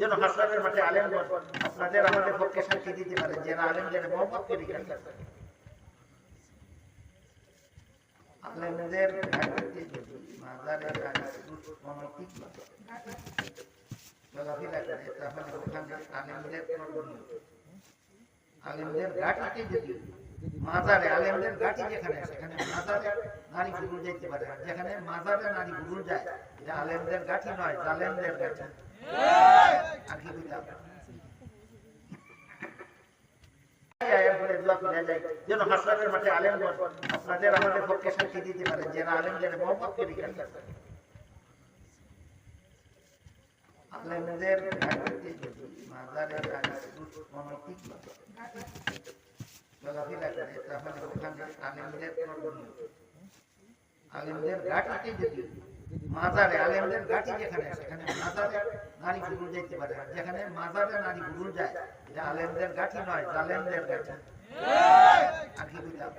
যেন হাসরের মাঠে আলেমগণ আপনাদের আমাদের পক্ষে সাক্ষী দিতে পারে যে না আলেমদের মহব্বত করে গেছে। আলেমদের ঘাটতি যদি মাজারের আগে অনৈতিক চলাফেরা করে তাহলে ওখানে আলেমদের ঘাটিতে যদি মাজারে আলেমদের ঘাটি যেখানে সেখানে মাজারে নারী পুরুষ যেতে পারে, যেখানে মাজারে নারী পুরুষ যায় এটা আলেমদের ঘাটি নয়, জালেমদের ঘাটি। আর কি বুঝলাম যেন হাসরের মাঠে আলেমগণ আপনাদের আমাদের পক্ষে সাক্ষী দিতে পারে যে না আলেমদের মহব্বত করে গেছে। আলেমদের ঘাটিতে যদি মাজারের আগে অনৈতিক চলাফেরা করে তাহলে ওখানে আলেমদের ঘাটিতে যদি মাজারে আলেমদের ঘাটি যেখানে সেখানে মাজারে নারী পুরুষ যেতে পারে, যেখানে মাজারে নারী পুরুষ যায় এটা আলেমদের ঘাটি নয়, জালেমদের ঘাটি। আর কি বুঝলাম